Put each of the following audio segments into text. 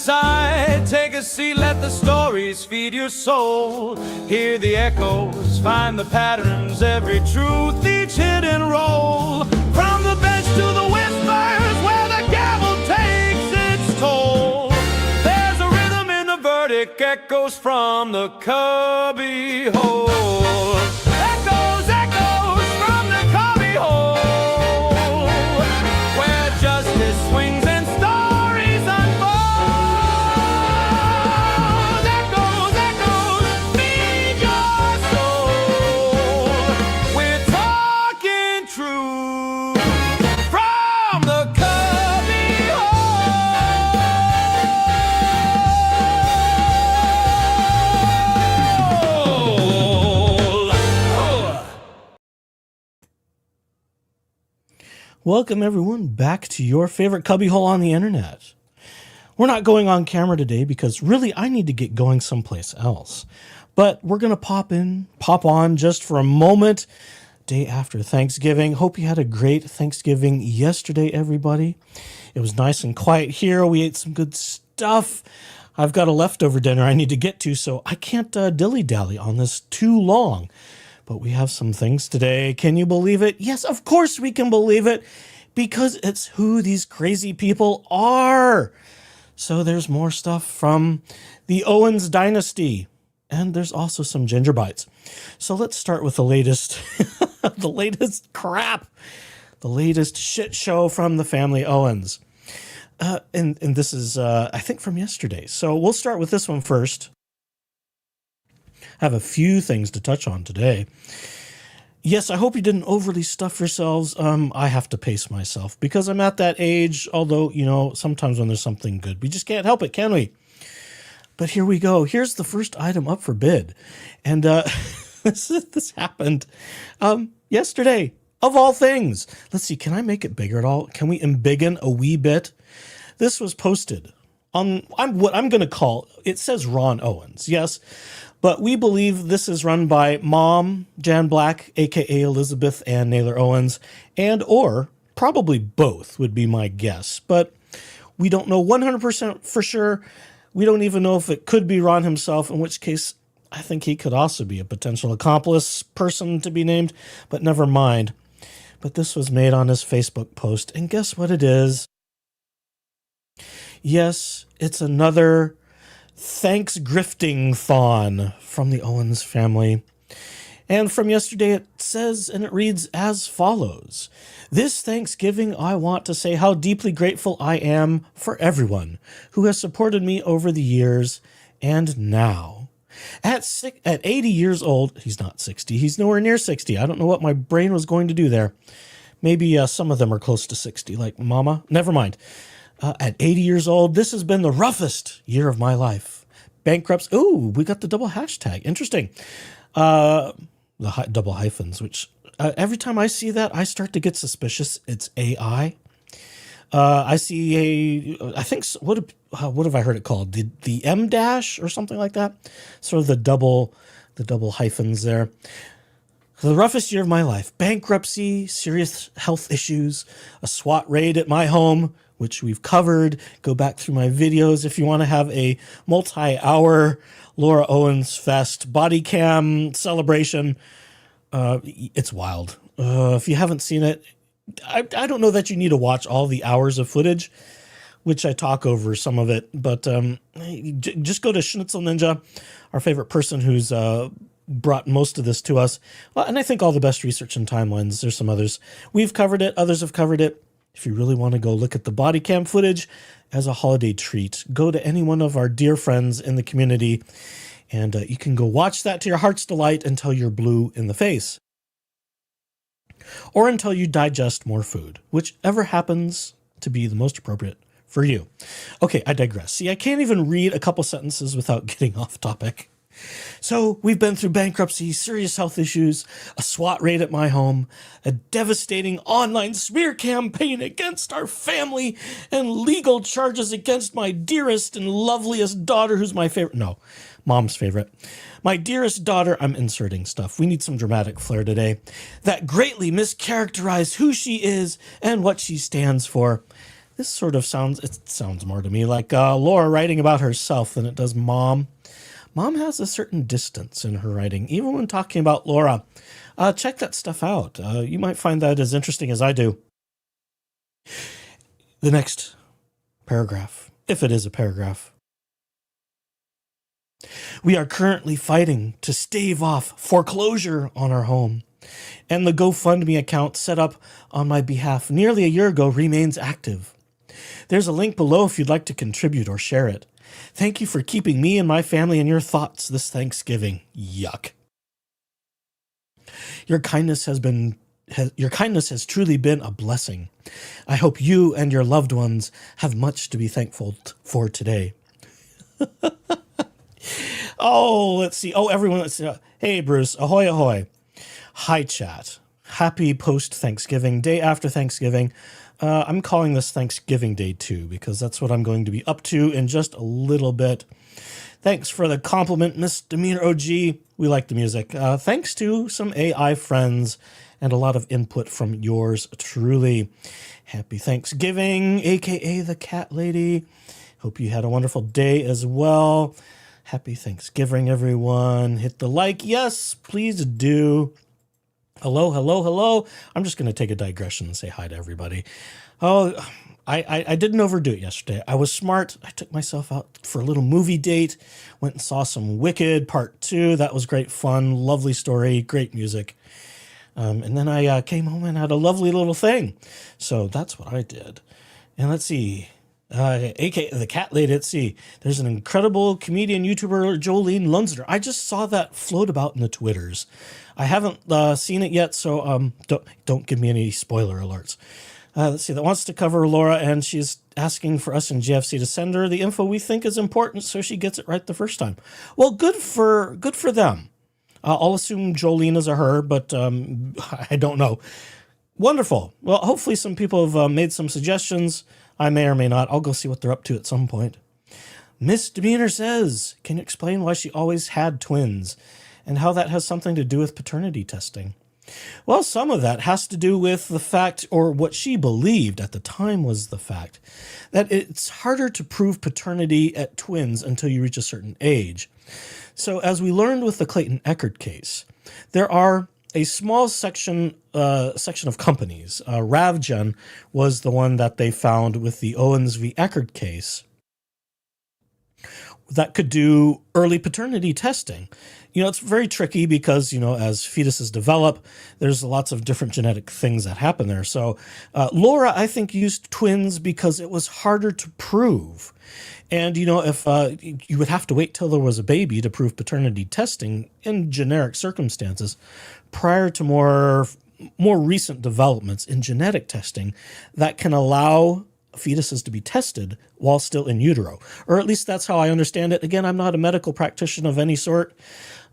inside, take a seat, let the stories feed your soul. Hear the echoes, find the patterns, every truth, each hidden role. From the bench to the whispers, where the gavel takes its toll. There's a rhythm in the verdict, echoes from the cubby hole. Echoes, echoes from the cubby hole, where justice swings and stories unfold. Echoes, echoes, feed your soul. We're talking truth from the cubby hole. Welcome everyone back to your favorite cubbyhole on the internet. We're not going on camera today because really I need to get going someplace else. But we're going to pop on just for a moment, day after Thanksgiving. Hope you had a great Thanksgiving yesterday, everybody. It was nice and quiet here. We ate some good stuff. I've got a leftover dinner I need to get to, so I can't dilly-dally on this too long. But we have some things today. Can you believe it? Yes, of course we can believe it, because it's who these crazy people are. So there's more stuff from the Owens dynasty, and there's also some GingerBites. So let's start with the latest, the latest crap, the latest shit show from the family Owens. And this is, I think, from yesterday. So we'll start with this one first. I have a few things to touch on today. Yes, I hope you didn't overly stuff yourselves. I have to pace myself because I'm at that age, although, you know, sometimes when there's something good, we just can't help it, can we? But here we go. Here's the first item up for bid. And this happened yesterday, of all things. Let's see, can I make it bigger at all? Can we embiggen a wee bit? This was posted on what I'm going to call, it says Ron Owens, yes. But we believe this is run by Mom, Jan Black, a.k.a. Elizabeth Ann Naylor Owens, and or probably both would be my guess. But we don't know 100% for sure. We don't even know if it could be Ron himself, in which case I think he could also be a potential accomplice person to be named, but never mind. But this was made on his Facebook post, and guess what it is? Yes, it's another ThanksGrifting-thon from the Owens family. And from yesterday it says, and it reads as follows. This Thanksgiving, I want to say how deeply grateful I am for everyone who has supported me over the years and now. At 80 years old, he's not 60, he's nowhere near 60. I don't know what my brain was going to do there. Maybe some of them are close to 60, like Mama. Never mind. At 80 years old, this has been the roughest year of my life. Bankruptcy. Ooh, we got the double hashtag. Interesting. The double hyphens, which every time I see that, I start to get suspicious. It's AI. I see I think, what have I heard it called? The M dash or something like that? Sort of the double hyphens there. The roughest year of my life. Bankruptcy, serious health issues, a SWAT raid at my home, which we've covered. Go back through my videos if you want to have a multi-hour Laura Owens Fest body cam celebration. It's wild. If you haven't seen it, I don't know that you need to watch all the hours of footage, which I talk over some of it, but just go to Schnitzel Ninja, our favorite person who's brought most of this to us. And I think all the best research and timelines. There's some others. We've covered it. Others have covered it. If you really want to go look at the body cam footage as a holiday treat, go to any one of our dear friends in the community, and you can go watch that to your heart's delight until you're blue in the face. Or until you digest more food, whichever happens to be the most appropriate for you. Okay, I digress. See, I can't even read a couple sentences without getting off topic. So we've been through bankruptcy, serious health issues, a SWAT raid at my home, a devastating online smear campaign against our family, and legal charges against my dearest and loveliest daughter, who's my favorite. No, Mom's favorite. My dearest daughter, I'm inserting stuff. We need some dramatic flair today. That greatly mischaracterized who she is and what she stands for. This sort of sounds more to me like Laura writing about herself than it does Mom. Mom has a certain distance in her writing, even when talking about Laura. Check that stuff out. You might find that as interesting as I do. The next paragraph, if it is a paragraph. We are currently fighting to stave off foreclosure on our home, and the GoFundMe account set up on my behalf nearly a year ago remains active. There's a link below if you'd like to contribute or share it. Thank you for keeping me and my family in your thoughts this Thanksgiving. Yuck. Your kindness has truly been a blessing. I hope you and your loved ones have much to be thankful for today. Oh, let's see. Oh, everyone, let's see. Hey, Bruce. Ahoy, ahoy. Hi, chat. Happy post-Thanksgiving, day after Thanksgiving. I'm calling this Thanksgiving Day 2 because that's what I'm going to be up to in just a little bit. Thanks for the compliment, Misdemeanor OG. We like the music. Thanks to some AI friends and a lot of input from yours truly. Happy Thanksgiving, aka the Cat Lady. Hope you had a wonderful day as well. Happy Thanksgiving, everyone. Hit the like. Yes, please do. Hello, hello, hello. I'm just going to take a digression and say hi to everybody. Oh, I didn't overdo it yesterday. I was smart. I took myself out for a little movie date, went and saw some Wicked Part 2. That was great fun. Lovely story, great music. And then I came home and had a lovely little thing. So that's what I did. And let's see. aka the Cat Lady. Let's see. There's an incredible comedian, YouTuber, Jolene Lunsner. I just saw that float about in the Twitters. I haven't seen it yet, so don't give me any spoiler alerts. Let's see. That wants to cover Laura, and she's asking for us in GFC to send her the info we think is important, so she gets it right the first time. Well, good for them. I'll assume Jolene is a her, but I don't know. Wonderful. Well, hopefully some people have made some suggestions. I may or may not. I'll go see what they're up to at some point. Misdemeanor says, can you explain why she always had twins and how that has something to do with paternity testing? Well, some of that has to do with the fact, or what she believed at the time was the fact, that it's harder to prove paternity at twins until you reach a certain age. So as we learned with the Clayton Echard case, there are a small section of companies. Ravgen was the one that they found with the Owens v. Echard case that could do early paternity testing. You know, it's very tricky because, you know, as fetuses develop, there's lots of different genetic things that happen there. So Laura, I think, used twins because it was harder to prove. And, you know, if you would have to wait till there was a baby to prove paternity testing in generic circumstances prior to more recent developments in genetic testing that can allow fetuses to be tested while still in utero, or at least that's how I understand it. Again, I'm not a medical practitioner of any sort.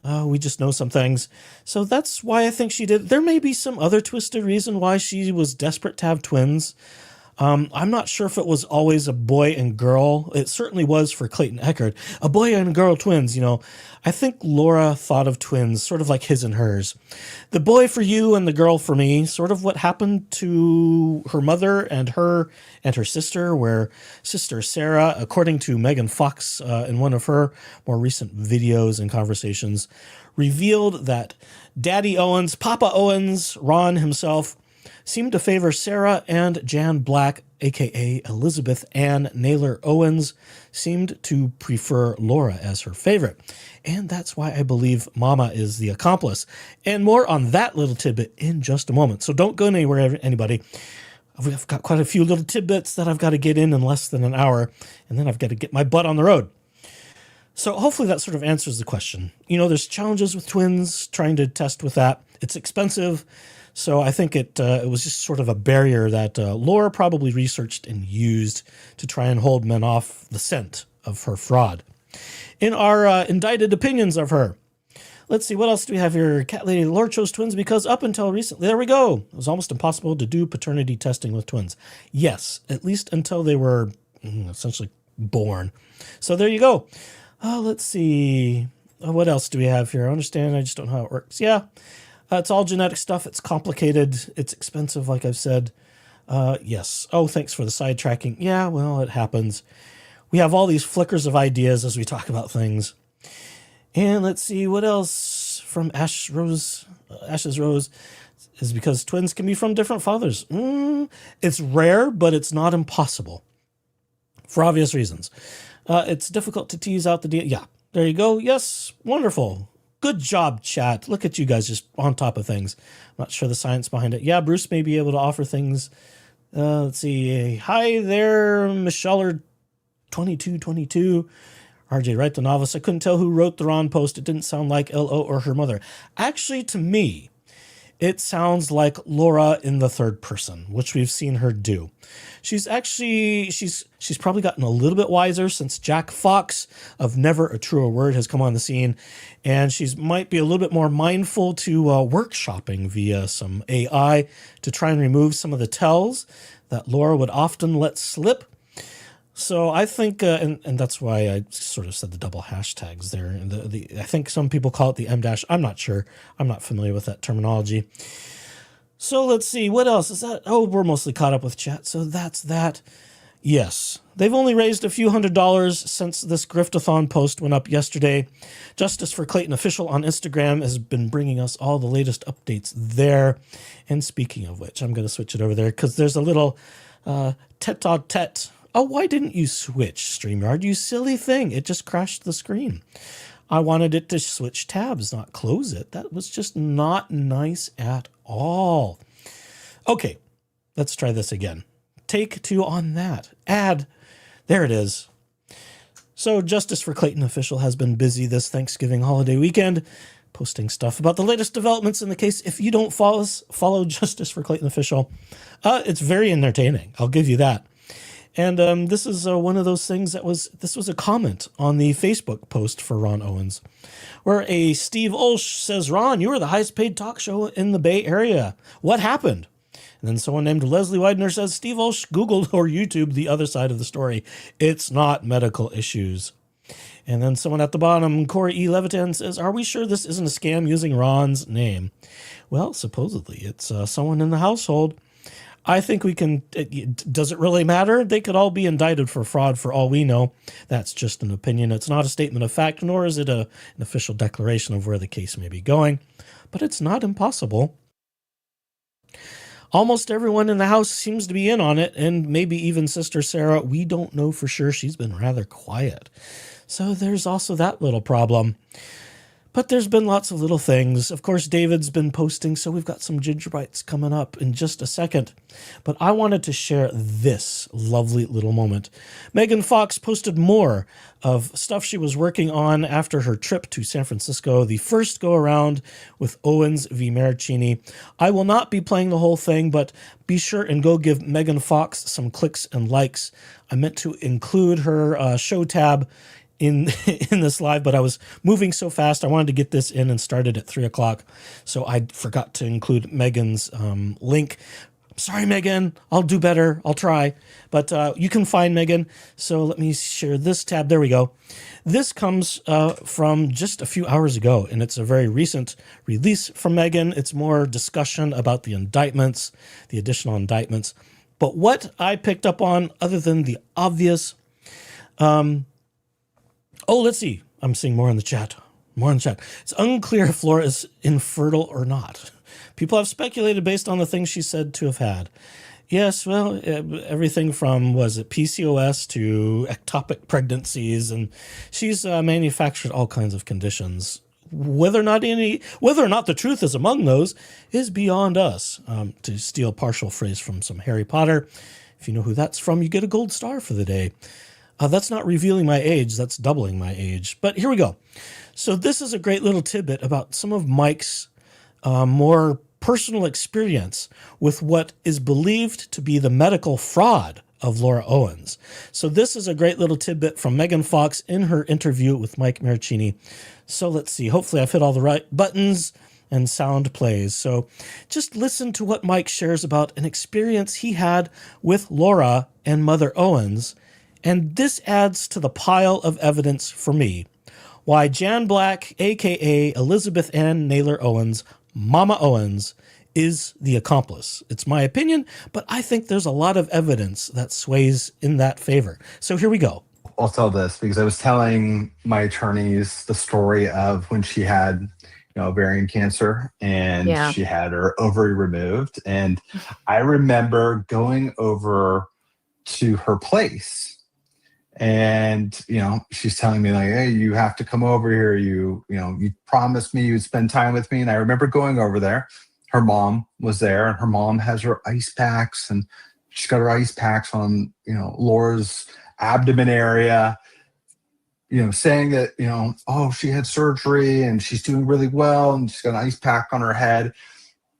We just know some things. So that's why I think she did. There may be some other twisted reason why she was desperate to have twins. I'm not sure if it was always a boy and girl. It certainly was for Clayton Echard. A boy and girl twins, you know. I think Laura thought of twins sort of like his and hers. The boy for you and the girl for me, sort of what happened to her mother and her sister, where Sister Sarah, according to Megan Fox in one of her more recent videos and conversations, revealed that Daddy Owens, Papa Owens, Ron himself, seemed to favor Sarah, and Jan Black, a.k.a. Elizabeth Ann Naylor Owens, seemed to prefer Laura as her favorite. And that's why I believe Mama is the accomplice. And more on that little tidbit in just a moment. So don't go anywhere, anybody. I've got quite a few little tidbits that I've got to get in less than an hour, and then I've got to get my butt on the road. So hopefully that sort of answers the question. You know, there's challenges with twins, trying to test with that. It's expensive. So I think it was just sort of a barrier that Laura probably researched and used to try and hold men off the scent of her fraud. In our indicted opinions of her, let's see, what else do we have here? Cat Lady, Laura chose twins because up until recently, there we go. It was almost impossible to do paternity testing with twins. Yes, at least until they were essentially born. So there you go. Let's see. What else do we have here? I understand. I just don't know how it works. Yeah. It's all genetic stuff. It's complicated. It's expensive, like I've said. Yes. Oh, thanks for the sidetracking. Yeah, well, it happens. We have all these flickers of ideas as we talk about things. And let's see what else from Ash's Rose is because twins can be from different fathers. It's rare, but it's not impossible for obvious reasons. It's difficult to tease out the yeah, there you go. Yes, wonderful. Good job, chat. Look at you guys just on top of things. I'm not sure the science behind it. Yeah, Bruce may be able to offer things. Let's see. Hi there, Michelle 2222. RJ Wright, the novelist. I couldn't tell who wrote the Ron post. It didn't sound like LO or her mother. Actually, to me, it sounds like Laura in the third person, which we've seen her do. She's probably gotten a little bit wiser since Jack Fox of Never a Truer Word has come on the scene, and she's might be a little bit more mindful to workshopping via some AI to try and remove some of the tells that Laura would often let slip. So I think, and that's why I sort of said the double hashtags there. And I think some people call it the M dash. I'm not sure. I'm not familiar with that terminology. So let's see. What else is that? Oh, we're mostly caught up with chat. So that's that. Yes. They've only raised a few $100s since this Griftathon post went up yesterday. Justice for Clayton Official on Instagram has been bringing us all the latest updates there. And speaking of which, I'm going to switch it over there because there's a little tete-a-tete. Oh, why didn't you switch, StreamYard? You silly thing. It just crashed the screen. I wanted it to switch tabs, not close it. That was just not nice at all. Okay, let's try this again. Take 2 on that. Add. There it is. So Justice for Clayton Official has been busy this Thanksgiving holiday weekend, posting stuff about the latest developments in the case. If you don't follow Justice for Clayton Official, it's very entertaining. I'll give you that. And this is one of those things this was a comment on the Facebook post for Ron Owens, where a Steve Olsh says, Ron, you are the highest paid talk show in the Bay Area. What happened? And then someone named Leslie Widener says, Steve Olsh Googled or YouTubed the other side of the story. It's not medical issues. And then someone at the bottom, Corey E. Levitan, says, are we sure this isn't a scam using Ron's name? Well, supposedly it's someone in the household. I think we can, does it really matter? They could all be indicted for fraud for all we know. That's just an opinion. It's not a statement of fact, nor is it an official declaration of where the case may be going. But it's not impossible. Almost everyone in the house seems to be in on it, and maybe even Sister Sarah. We don't know for sure. She's been rather quiet. So there's also that little problem. But there's been lots of little things. Of course, David's been posting, so we've got some GingerBites coming up in just a second. But I wanted to share this lovely little moment. Megan Fox posted more of stuff she was working on after her trip to San Francisco, the first go-around with Owens v. Maricini. I will not be playing the whole thing, but be sure and go give Megan Fox some clicks and likes. I meant to include her show tab in this live, but I was moving so fast. I wanted to get this in and started at 3 o'clock. So I forgot to include Megan's link. Sorry, Megan. I'll do better. I'll try. But you can find Megan. So let me share this tab. There we go. This comes from just a few hours ago, and it's a very recent release from Megan. It's more discussion about the indictments, the additional indictments. But what I picked up on, other than the obvious, oh, let's see. I'm seeing more in the chat. More in the chat. It's unclear if Laura is infertile or not. People have speculated based on the things she said to have had. Yes, well, everything from, was it PCOS to ectopic pregnancies, and she's manufactured all kinds of conditions. Whether or not the truth is among those is beyond us. To steal a partial phrase from some Harry Potter, if you know who that's from, you get a gold star for the day. That's not revealing my age, that's doubling my age. But here we go. So this is a great little tidbit about some of Mike's more personal experience with what is believed to be the medical fraud of Laura Owens. So this is a great little tidbit from Megan Fox in her interview with Mike Maricini. So let's see. Hopefully I've hit all the right buttons and sound plays. So just listen to what Mike shares about an experience he had with Laura and Mother Owens. And this adds to the pile of evidence for me why Jan Black, a.k.a. Elizabeth Ann Naylor Owens, Mama Owens, is the accomplice. It's my opinion, but I think there's a lot of evidence that sways in that favor. So here we go. I'll tell this because I was telling my attorneys the story of when she had, ovarian cancer and she had her ovary removed. And I remember going over to her place and, she's telling me like, hey, you have to come over here. You promised me you'd spend time with me. And I remember going over there. Her mom was there and her mom has her ice packs and she's got her ice packs on, Laura's abdomen area, saying that, oh, she had surgery and she's doing really well and she's got an ice pack on her head.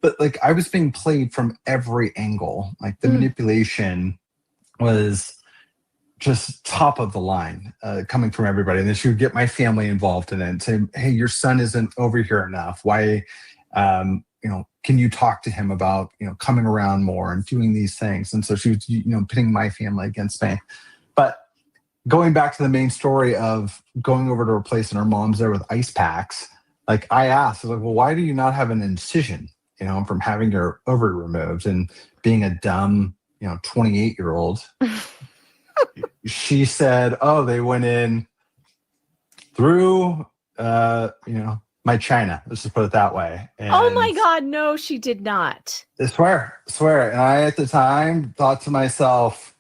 But like I was being played from every angle. Like the manipulation was just top of the line coming from everybody. And then she would get my family involved in it and say, hey, your son isn't over here enough. Why, can you talk to him about, coming around more and doing these things? And so she was, pitting my family against me. But going back to the main story of going over to her place and her mom's there with ice packs, like I asked, I was like, well, why do you not have an incision, from having your ovary removed and being a dumb, 28-year-old? She said, oh, they went in through, my China. Let's just put it that way. And oh my God, no, she did not. I swear. And I, at the time, thought to myself,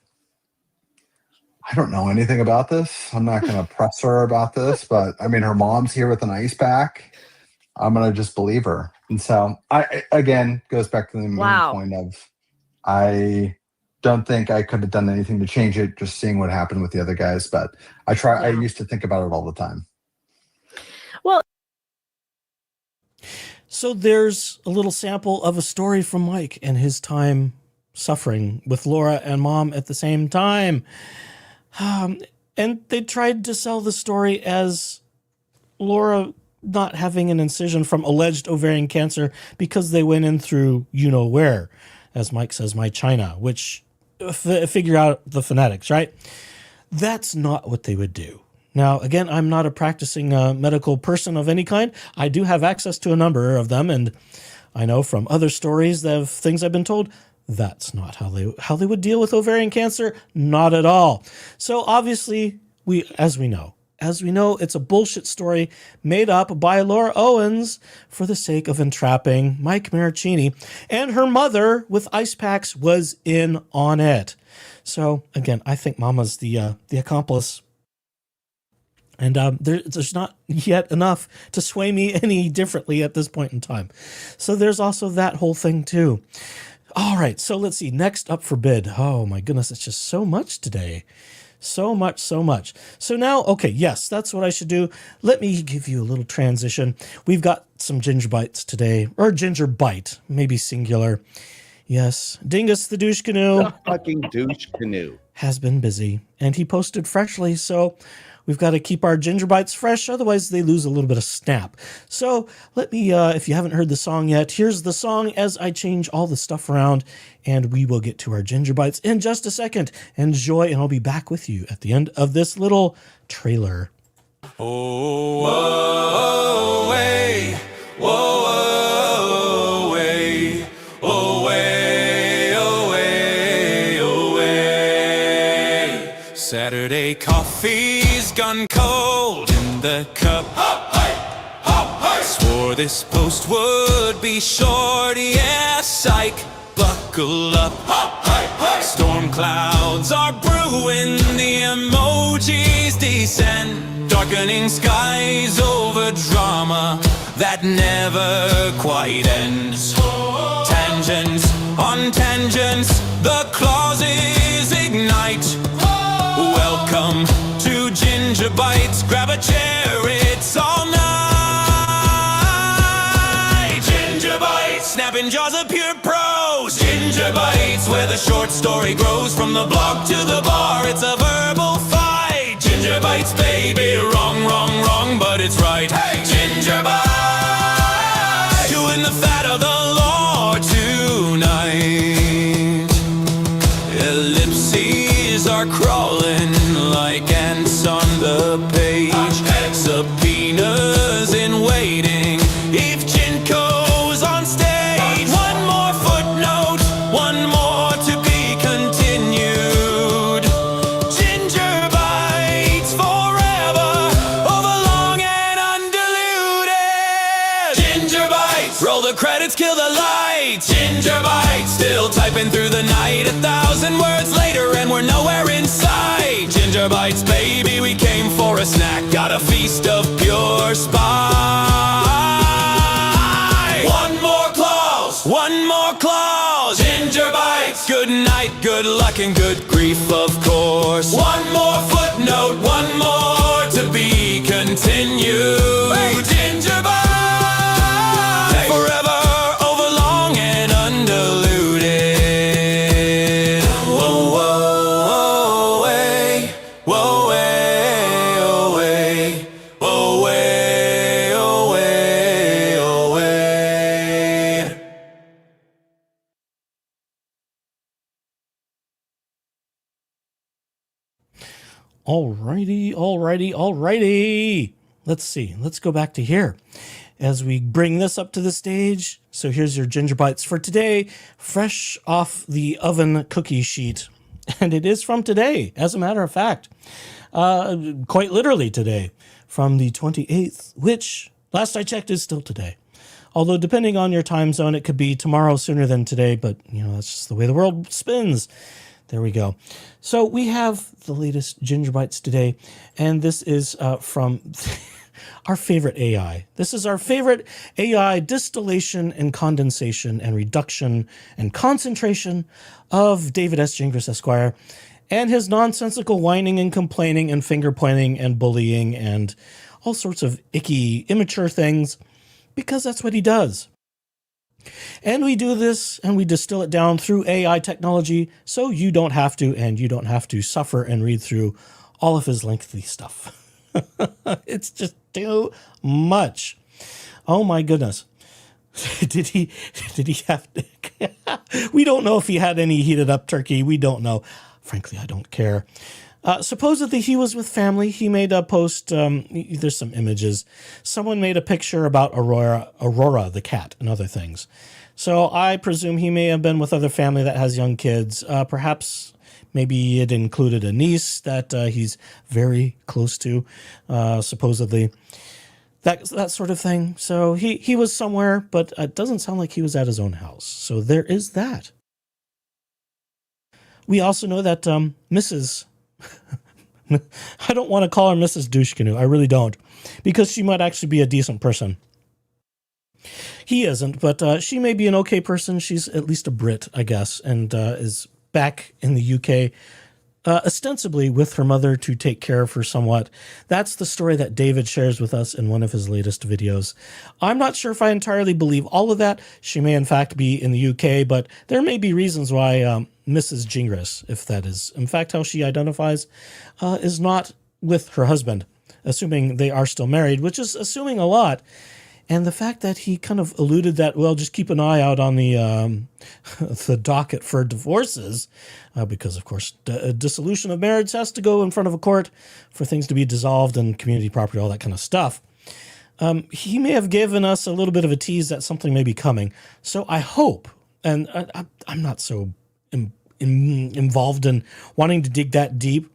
I don't know anything about this. I'm not going to press her about this, but I mean, her mom's here with an ice pack. I'm going to just believe her. And so again, goes back to the main point of, I don't think I could have done anything to change it, just seeing what happened with the other guys. But I used to think about it all the time. Well, so there's a little sample of a story from Mike and his time suffering with Laura and Mom at the same time. And they tried to sell the story as Laura not having an incision from alleged ovarian cancer because they went in through where, as Mike says, my China, which figure out the phonetics, right? That's not what they would do. Now, again, I'm not a practicing medical person of any kind. I do have access to a number of them, and I know from other stories of things I've been told, that's not how they would deal with ovarian cancer. Not at all. So obviously, as we know, it's a bullshit story made up by Laura Owens for the sake of entrapping Mike Maricini, and her mother with ice packs was in on it. So again, I think Mama's the accomplice. And there's not yet enough to sway me any differently at this point in time. So there's also that whole thing too. All right, so let's see. Next up for bid. Oh my goodness, it's just so much today. So much. So now, okay, yes, that's what I should do. Let me give you a little transition. We've got some GingerBites today, or GingerBite, maybe singular. Yes, Dingus the douche canoe. The fucking douche canoe. Has been busy, and he posted freshly, so we've got to keep our GingerBites fresh, otherwise they lose a little bit of snap. So let me, if you haven't heard the song yet, here's the song as I change all the stuff around, and we will get to our GingerBites in just a second. Enjoy, and I'll be back with you at the end of this little trailer. Oh, whoa, way, whoa, way, oh, way, oh, way, oh, way. Saturday coffee's gone cold in the cup. Hop, hi, hop, hi. Swore this post would be short, yeah, psych. Buckle up, hop, hi, hi. Storm clouds are brewing, the emojis descend. Darkening skies over drama that never quite ends. Tangents on tangents, the clauses ignite. Welcome to GingerBites, grab a chair, it's all night. GingerBites, snapping jaws of pure prose. GingerBites, where the short story grows from the blog to the bar, it's a verbal fight. GingerBites, baby, wrong, but it's right. Hey, GingerBites, doing the fat of the law tonight. Ellipses are crawling like ants on the page. Subpoenas in waiting if Jinko's on stage. One more credits kill the light. GingerBite, still typing through the night. 1,000 words later and we're nowhere in sight. GingerBites, baby, we came for a snack. Got a feast of pure spice. One more clause. GingerBites, good night, good luck, and good grief, of course. One more footnote, one more to be continued. Hey, GingerBite, forever overlong and undiluted. Whoa, whoa, way, whoa, way, oh, way, oh, way, oh, way, oh, way. Alrighty. Let's see. Let's go back to here as we bring this up to the stage. So here's your GingerBites for today, fresh off the oven cookie sheet. And it is from today, as a matter of fact. Quite literally today, from the 28th, which, last I checked, is still today. Although, depending on your time zone, it could be tomorrow sooner than today, but, that's just the way the world spins. There we go. So we have the latest GingerBites today, and this is from our favorite AI. This is our favorite AI distillation and condensation and reduction and concentration of David S. Gingras, Esquire, and his nonsensical whining and complaining and finger pointing and bullying and all sorts of icky, immature things, because that's what he does. And we do this and we distill it down through AI technology so you don't have to, and you don't have to suffer and read through all of his lengthy stuff. It's just too much. Oh my goodness. Did he have to? We don't know if he had any heated up turkey. We don't know. Frankly, I don't care. Supposedly he was with family. He made a post. There's some images. Someone made a picture about Aurora the cat and other things. So I presume he may have been with other family that has young kids. Perhaps maybe it included a niece that he's very close to, supposedly. That sort of thing. So he was somewhere, but it doesn't sound like he was at his own house. So there is that. We also know that Mrs. I don't want to call her Mrs. Douche Canoe. I really don't. Because she might actually be a decent person. He isn't, but she may be an okay person. She's at least a Brit, I guess, and is back in the UK, ostensibly with her mother to take care of her somewhat. That's the story that David shares with us in one of his latest videos. I'm not sure if I entirely believe all of that. She may, in fact, be in the UK, but there may be reasons why Mrs. Gingras, if that is in fact how she identifies, is not with her husband, assuming they are still married, which is assuming a lot. And the fact that he kind of alluded that, well, just keep an eye out on the docket for divorces, because, of course, dissolution of marriage has to go in front of a court for things to be dissolved and community property, all that kind of stuff. He may have given us a little bit of a tease that something may be coming. So I hope, and I'm not so involved in wanting to dig that deep.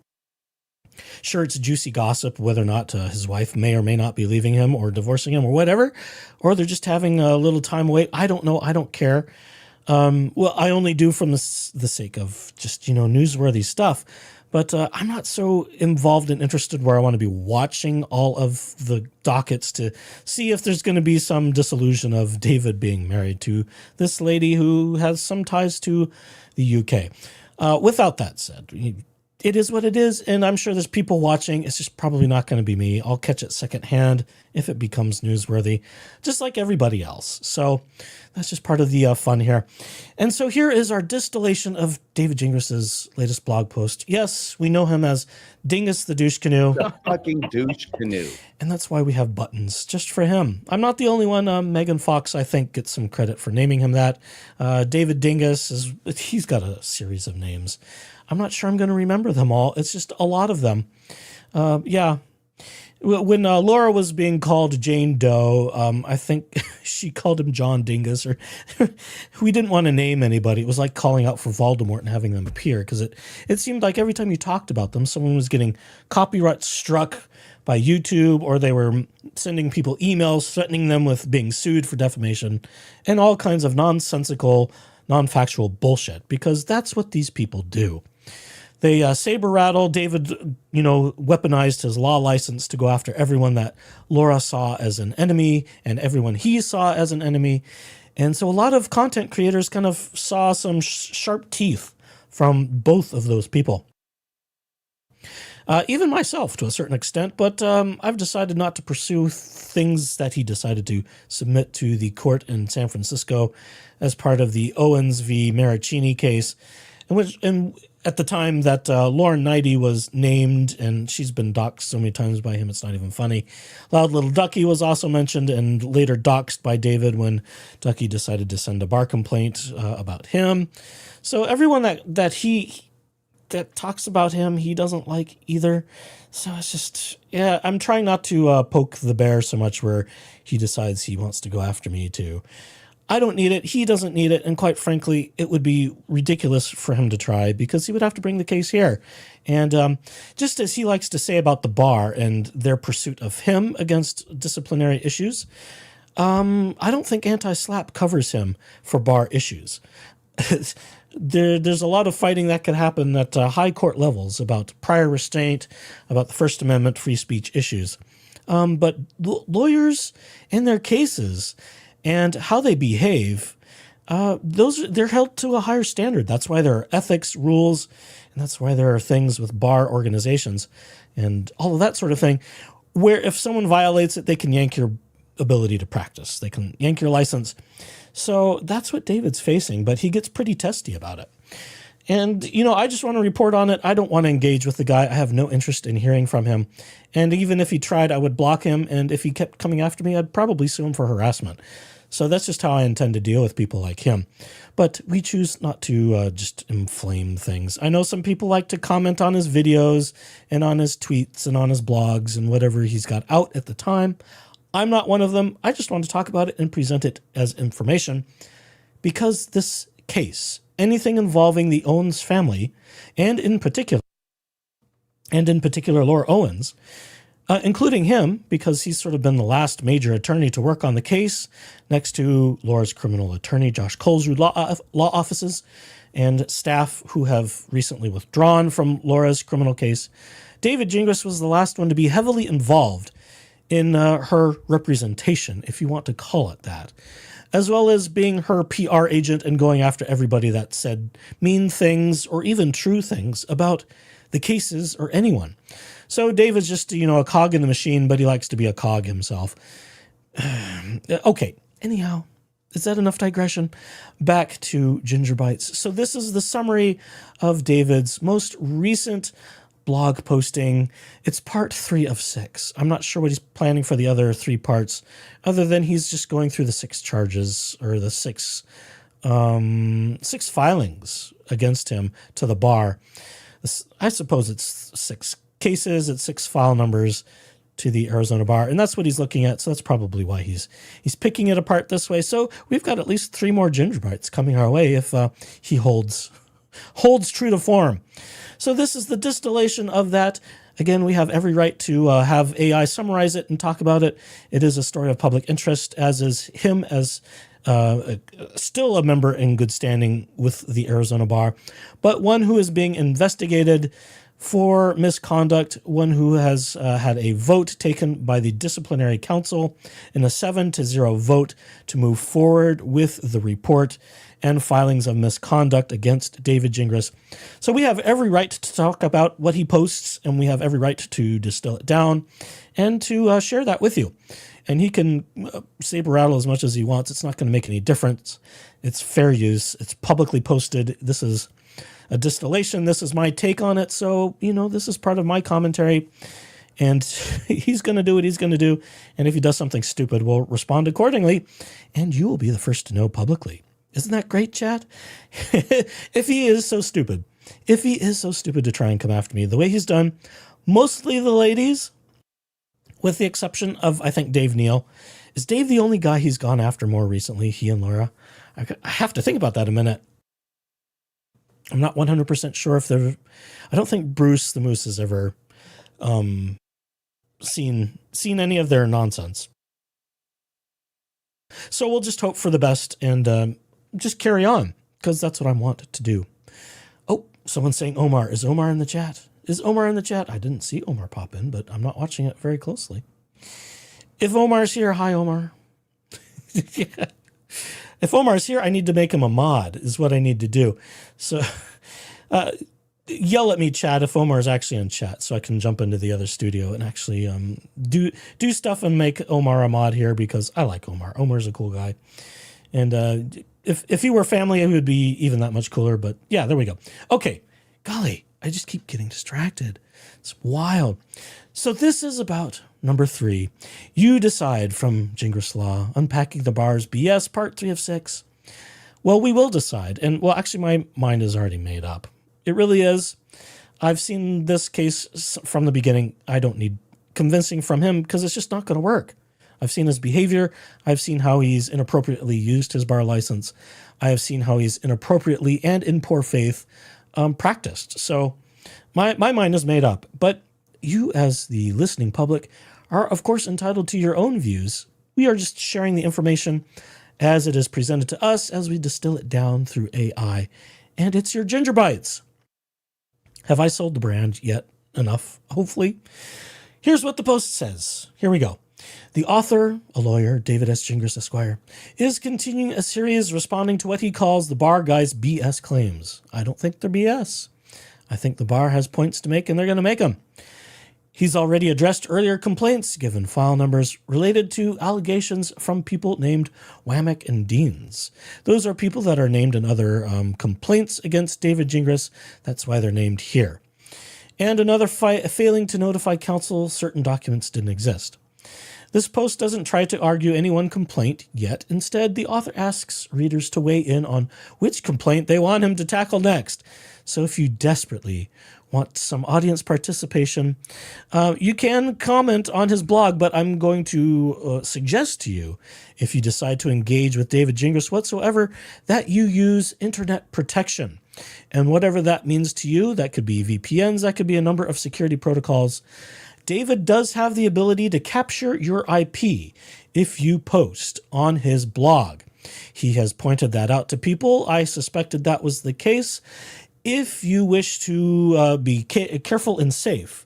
Sure, it's juicy gossip whether or not his wife may or may not be leaving him or divorcing him or whatever, or they're just having a little time away. I don't know. I don't care. Well, I only do from the sake of just, newsworthy stuff. But I'm not so involved and interested where I want to be watching all of the dockets to see if there's going to be some dissolution of David being married to this lady who has some ties to the UK. Without that said, it is what it is, and I'm sure there's people watching. It's just probably not going to be me. I'll catch it secondhand if it becomes newsworthy, just like everybody else. So that's just part of the fun here. And so here is our distillation of David Gingras's latest blog post. Yes, we know him as Dingus the Douche Canoe. The fucking douche canoe. And that's why we have buttons, just for him. I'm not the only one. Megan Fox, I think, gets some credit for naming him that. David Dingus, he's got a series of names. I'm not sure I'm going to remember them all. It's just a lot of them. Yeah. When Laura was being called Jane Doe, I think she called him John Dingus, or we didn't want to name anybody. It was like calling out for Voldemort and having them appear, because it seemed like every time you talked about them, someone was getting copyright struck by YouTube, or they were sending people emails threatening them with being sued for defamation and all kinds of nonsensical, non-factual bullshit, because that's what these people do. They saber rattle. David, weaponized his law license to go after everyone that Laura saw as an enemy and everyone he saw as an enemy. And so a lot of content creators kind of saw some sharp teeth from both of those people. Even myself to a certain extent, but I've decided not to pursue things that he decided to submit to the court in San Francisco as part of the Owens v. Maricini case, and at the time that Lauren Knighty was named, and she's been doxxed so many times by him, it's not even funny. Loud Little Ducky was also mentioned and later doxxed by David when Ducky decided to send a bar complaint about him. So everyone that talks about him, he doesn't like either. So it's just, I'm trying not to poke the bear so much where he decides he wants to go after me too. I don't need it. He doesn't need it. And quite frankly, it would be ridiculous for him to try, because he would have to bring the case here. And just as he likes to say about the bar and their pursuit of him against disciplinary issues, I don't think anti-SLAPP covers him for bar issues. There's a lot of fighting that can happen at high court levels about prior restraint, about the First Amendment, free speech issues. But lawyers and their cases and how they behave, they're held to a higher standard. That's why there are ethics rules, and that's why there are things with bar organizations and all of that sort of thing, where if someone violates it, they can yank your ability to practice. They can yank your license. So that's what David's facing, but he gets pretty testy about it. And, I just want to report on it. I don't want to engage with the guy. I have no interest in hearing from him. And even if he tried, I would block him. And if he kept coming after me, I'd probably sue him for harassment. So that's just how I intend to deal with people like him. But we choose not to just inflame things. I know some people like to comment on his videos and on his tweets and on his blogs and whatever he's got out at the time. I'm not one of them. I just want to talk about it and present it as information, because this case, anything involving the Owens family, and in particular Laura Owens, including him, because he's sort of been the last major attorney to work on the case, next to Laura's criminal attorney, Josh Colesrud law offices, and staff who have recently withdrawn from Laura's criminal case. David Gingras was the last one to be heavily involved in her representation, if you want to call it that, as well as being her PR agent and going after everybody that said mean things or even true things about the cases or anyone. So David's just, a cog in the machine, but he likes to be a cog himself. Okay, anyhow, is that enough digression? Back to GingerBites. So this is the summary of David's most recent blog posting. It's part 3 of 6. I'm not sure what he's planning for the other 3 parts, other than he's just going through the 6 charges, or the 6 filings against him to the bar. I suppose it's 6 cases, it's 6 file numbers to the Arizona bar, and that's what he's looking at. So that's probably why he's picking it apart this way. So we've got at least 3 more GingerBites coming our way if he holds true to form. So this is the distillation of that. Again, we have every right to have AI summarize it and talk about it. It is a story of public interest, as is him as still a member in good standing with the Arizona bar, but one who is being investigated for misconduct, one who has had a vote taken by the disciplinary council in a 7-0 vote to move forward with the report and filings of misconduct against David Gingras. So we have every right to talk about what he posts, and we have every right to distill it down and to share that with you. And he can saber rattle as much as he wants. It's not going to make any difference. It's fair use. It's publicly posted. This is a distillation. This is my take on it. So, this is part of my commentary. And he's going to do what he's going to do. And if he does something stupid, we'll respond accordingly. And you will be the first to know publicly. Isn't that great, Chad? If he is so stupid to try and come after me the way he's done, mostly the ladies, with the exception of, I think, Dave Neal. Is Dave the only guy he's gone after more recently, he and Laura? I have to think about that a minute. I'm not 100% sure if they're... I don't think Bruce the Moose has ever seen any of their nonsense. So we'll just hope for the best and just carry on, because that's what I want to do. Oh, someone's saying Omar. Is Omar in the chat? Is Omar in the chat? I didn't see Omar pop in, but I'm not watching it very closely. If Omar's here, hi, Omar. Yeah. If Omar's here, I need to make him a mod, is what I need to do. So yell at me, chat, if Omar's actually in chat, so I can jump into the other studio and actually do stuff and make Omar a mod here, because I like Omar. Omar's a cool guy. And if he were family, it would be even that much cooler. But yeah, there we go. Okay, golly, I just keep getting distracted. It's wild. So this is about number 3. You Decide from Gingras Law, Unpacking the Bar's BS, part 3 of 6. Well, we will decide. And, well, actually, my mind is already made up. It really is. I've seen this case from the beginning. I don't need convincing from him, because it's just not going to work. I've seen his behavior. I've seen how he's inappropriately used his bar license. I have seen how he's inappropriately and in poor faith practiced. So my mind is made up. But you, as the listening public, are, of course, entitled to your own views. We are just sharing the information as it is presented to us as we distill it down through AI. And it's your GingerBites. Have I sold the brand yet enough? Hopefully. Here's what the post says. Here we go. The author, a lawyer, David S. Gingras, Esquire, is continuing a series responding to what he calls the bar guy's BS claims. I don't think they're BS. I think the bar has points to make, and they're going to make them. He's already addressed earlier complaints, given file numbers related to allegations from people named Wammack and Deans. Those are people that are named in other complaints against David Gingras. That's why they're named here. And another failing to notify counsel certain documents didn't exist. This post doesn't try to argue any one complaint yet. Instead, the author asks readers to weigh in on which complaint they want him to tackle next. So if you desperately want some audience participation, you can comment on his blog, but I'm going to suggest to you, if you decide to engage with David Gingras whatsoever, that you use internet protection. And whatever that means to you, that could be VPNs, that could be a number of security protocols. David does have the ability to capture your IP if you post on his blog. He has pointed that out to people. I suspected that was the case. If you wish to be careful and safe,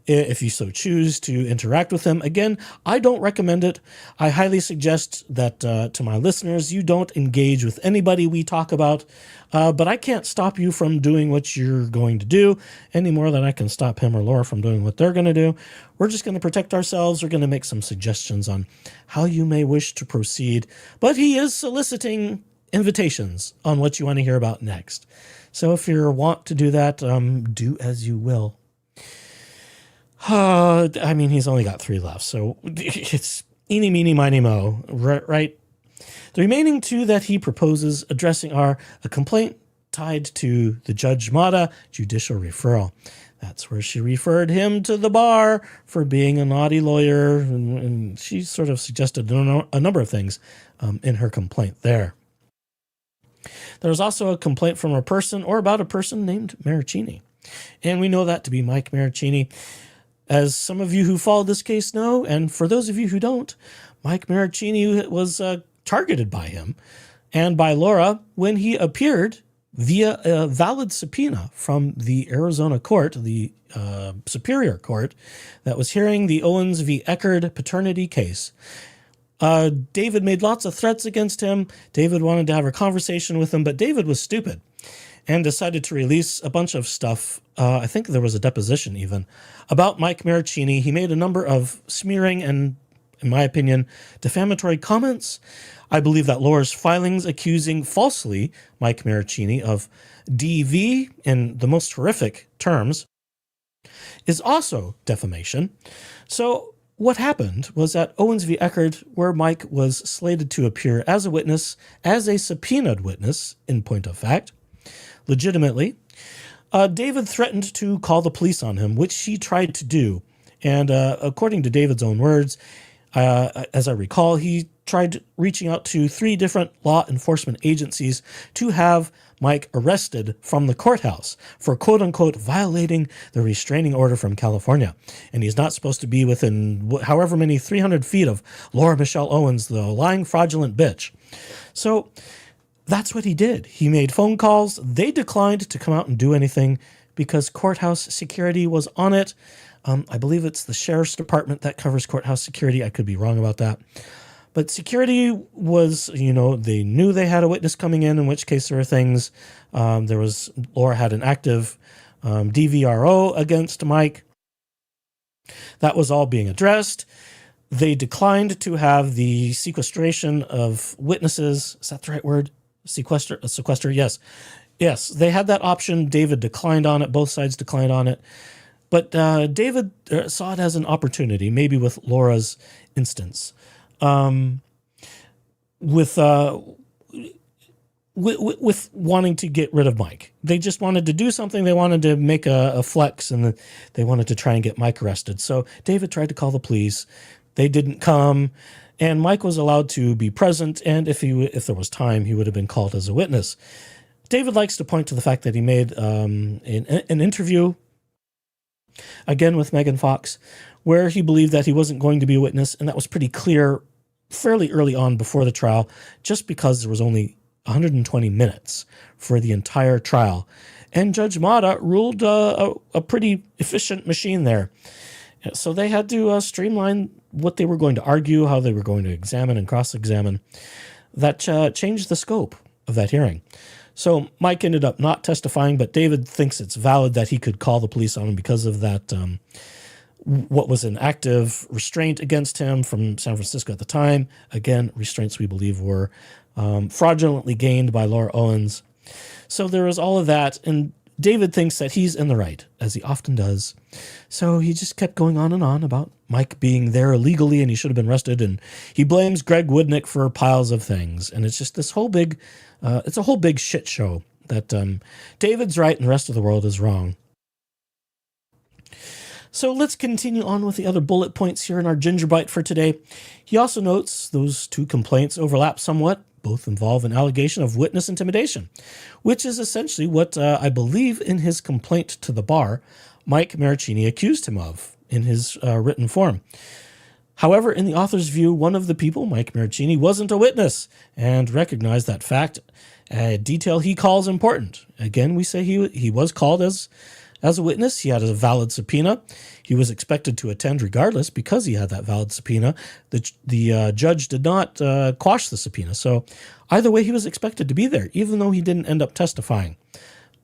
if you so choose to interact with him, again, I don't recommend it. I highly suggest that to my listeners, you don't engage with anybody we talk about, but I can't stop you from doing what you're going to do any more than I can stop him or Laura from doing what they're going to do. We're just going to protect ourselves. We're going to make some suggestions on how you may wish to proceed, but he is soliciting invitations on what you want to hear about next. So if you want to do that, do as you will. I mean, he's only got 3 left, so it's eeny, meeny, miny, mo, right? The remaining 2 that he proposes addressing are a complaint tied to the Judge Mata judicial referral. That's where she referred him to the bar for being a naughty lawyer, and she sort of suggested a number of things in her complaint there. There's also a complaint from a person or about a person named Maricini, and we know that to be Mike Maricini. As some of you who followed this case know, and for those of you who don't, Mike Maricini was targeted by him and by Laura when he appeared via a valid subpoena from the Arizona court, the Superior Court, that was hearing the Owens v. Eckerd paternity case. David made lots of threats against him. David wanted to have a conversation with him, but David was stupid and decided to release a bunch of stuff. I think there was a deposition even about Mike Maricini. He made a number of smearing and, in my opinion, defamatory comments. I believe that Laura's filings accusing falsely Mike Maricini of DV in the most horrific terms is also defamation. So what happened was at Owens v. Eckerd, where Mike was slated to appear as a witness, as a subpoenaed witness, in point of fact, legitimately, David threatened to call the police on him, which he tried to do. And according to David's own words, as I recall, he tried reaching out to 3 different law enforcement agencies to have Mike arrested from the courthouse for quote-unquote violating the restraining order from California. And he's not supposed to be within however many 300 feet of Laura Michelle Owens, the lying fraudulent bitch. So that's what he did. He made phone calls. They declined to come out and do anything because courthouse security was on it. I believe it's the sheriff's department that covers courthouse security. I could be wrong about that. But security was, they knew they had a witness coming in which case there were things. Laura had an active DVRO against Mike. That was all being addressed. They declined to have the sequestration of witnesses. Is that the right word? Sequester? Yes. Yes, they had that option. David declined on it. Both sides declined on it. But David saw it as an opportunity, maybe with Laura's instance. With wanting to get rid of Mike. They just wanted to do something. They wanted to make a flex, and they wanted to try and get Mike arrested. So David tried to call the police. They didn't come, and Mike was allowed to be present, and if there was time, he would have been called as a witness. David likes to point to the fact that he made an interview, again with Megan Fox, where he believed that he wasn't going to be a witness, and that was pretty clear fairly early on before the trial, just because there was only 120 minutes for the entire trial. And Judge Mata ruled a pretty efficient machine there. So they had to streamline what they were going to argue, how they were going to examine and cross-examine. That changed the scope of that hearing. So Mike ended up not testifying, but David thinks it's valid that he could call the police on him because of that, what was an active restraint against him from San Francisco at the time. Again, restraints we believe were fraudulently gained by Laura Owens. So there was all of that, and David thinks that he's in the right, as he often does. So he just kept going on and on about Mike being there illegally and he should have been arrested, and he blames Greg Woodnick for piles of things. And it's just this whole big, it's a whole big shit show that David's right and the rest of the world is wrong. So let's continue on with the other bullet points here in our GingerBite for today. He also notes those 2 complaints overlap somewhat. Both involve an allegation of witness intimidation, which is essentially what I believe in his complaint to the bar, Mike Maricini accused him of in his written form. However, in the author's view, one of the people, Mike Maricini, wasn't a witness and recognized that fact, a detail he calls important. Again, we say he was called as a witness. He had a valid subpoena. He was expected to attend regardless because he had that valid subpoena. The judge did not quash the subpoena. So either way, he was expected to be there, even though he didn't end up testifying.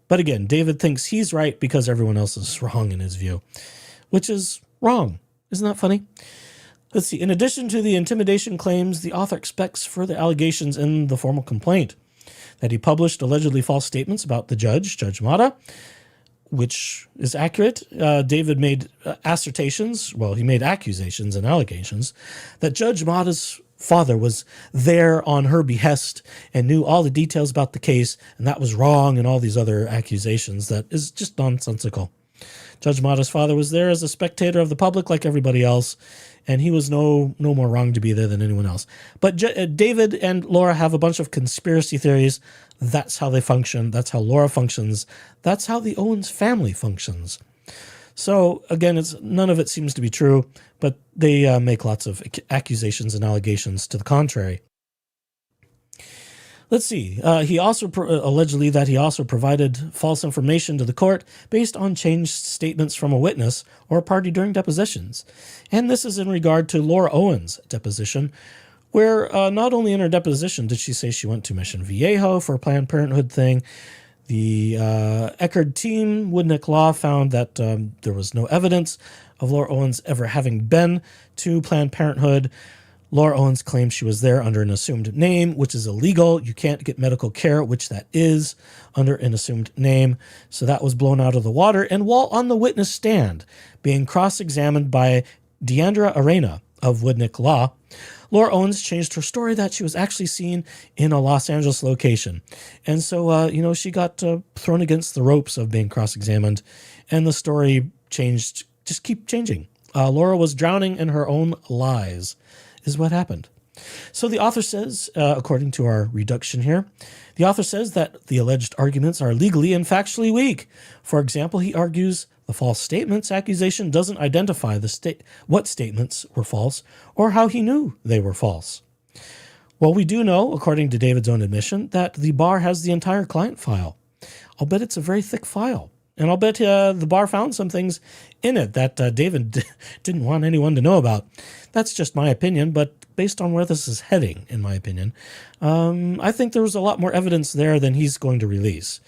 But again, David thinks he's right because everyone else is wrong in his view, which is wrong. Isn't that funny? Let's see. In addition to the intimidation claims, the author expects further allegations in the formal complaint. That he published allegedly false statements about the judge, Judge Mata, which is accurate. David made he made accusations and allegations that Judge Mata's father was there on her behest and knew all the details about the case, and that was wrong, and all these other accusations that is just nonsensical. Judge Mata's father was there as a spectator of the public like everybody else, and he was no more wrong to be there than anyone else. But David and Laura have a bunch of conspiracy theories. That's how they function. That's how Laura functions. That's how the Owens family functions. So again, none of it seems to be true, but they make lots of accusations and allegations to the contrary. Let's see. He also allegedly that he also provided false information to the court based on changed statements from a witness or a party during depositions. And this is in regard to Laura Owens' deposition, where not only in her deposition did she say she went to Mission Viejo for a Planned Parenthood thing. The Eckerd team, Woodnick Law, found that there was no evidence of Laura Owens ever having been to Planned Parenthood. Laura Owens claimed she was there under an assumed name, which is illegal. You can't get medical care, which that is, under an assumed name. So that was blown out of the water. And while on the witness stand, being cross-examined by Deandra Arena of Woodnick Law, Laura Owens changed her story that she was actually seen in a Los Angeles location. And so, she got thrown against the ropes of being cross-examined, and the story changed, just keep changing. Laura was drowning in her own lies, is what happened. So the author says, according to our reduction here, the author says that the alleged arguments are legally and factually weak. For example, he argues the false statements accusation doesn't identify what statements were false or how he knew they were false. Well, we do know, according to David's own admission, that the bar has the entire client file. I'll bet it's a very thick file. And I'll bet the bar found some things in it that David didn't want anyone to know about. That's just my opinion, but based on where this is heading, in my opinion, I think there was a lot more evidence there than he's going to release.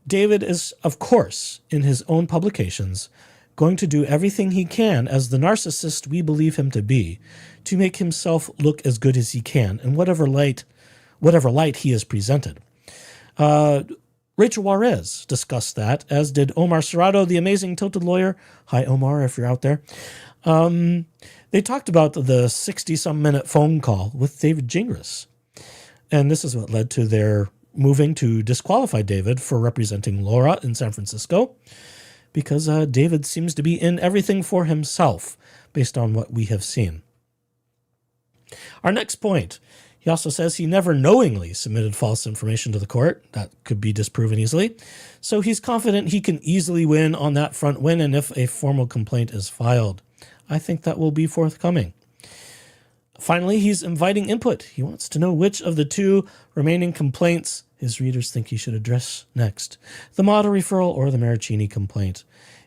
David is, of course, in his own publications, going to do everything he can as the narcissist we believe him to be to make himself look as good as he can in whatever light he is presented. Rachel Juarez discussed that, as did Omar Serrato, the amazing tilted lawyer. Hi, Omar, if you're out there. They talked about the 60-some minute phone call with David Gingras. And this is what led to their moving to disqualify David for representing Laura in San Francisco, because David seems to be in everything for himself, based on what we have seen. Our next point. He also says he never knowingly submitted false information to the court. That could be disproven easily. So he's confident he can easily win on that front when and if a formal complaint is filed. I think that will be forthcoming. Finally, he's inviting input. He wants to know which of the two remaining complaints his readers think he should address next. The model referral or the Maricini complaint.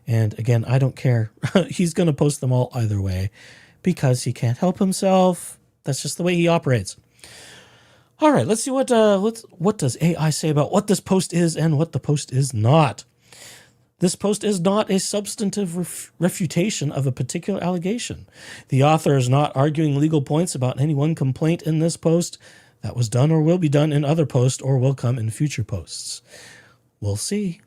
And again, I don't care. He's going to post them all either way because he can't help himself. That's just the way he operates. All right, let's see what does AI say about what this post is and what the post is not. This post is not a substantive refutation of a particular allegation. The author is not arguing legal points about any one complaint in this post. That was done or will be done in other posts or will come in future posts. We'll see.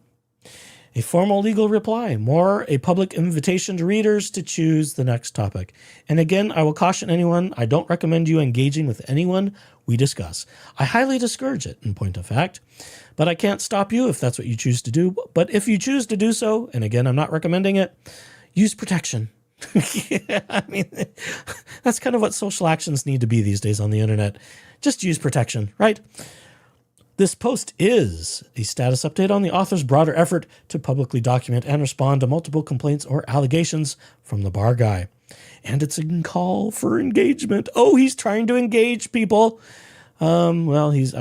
A formal legal reply, more a public invitation to readers to choose the next topic. And again, I will caution anyone, I don't recommend you engaging with anyone we discuss. I highly discourage it, in point of fact, but I can't stop you if that's what you choose to do. But if you choose to do so, and again, I'm not recommending it, use protection. Yeah, I mean, that's kind of what social actions need to be these days on the internet. Just use protection, right? This post is a status update on the author's broader effort to publicly document and respond to multiple complaints or allegations from the bar guy. And it's a call for engagement. Oh, he's trying to engage people. Well, he's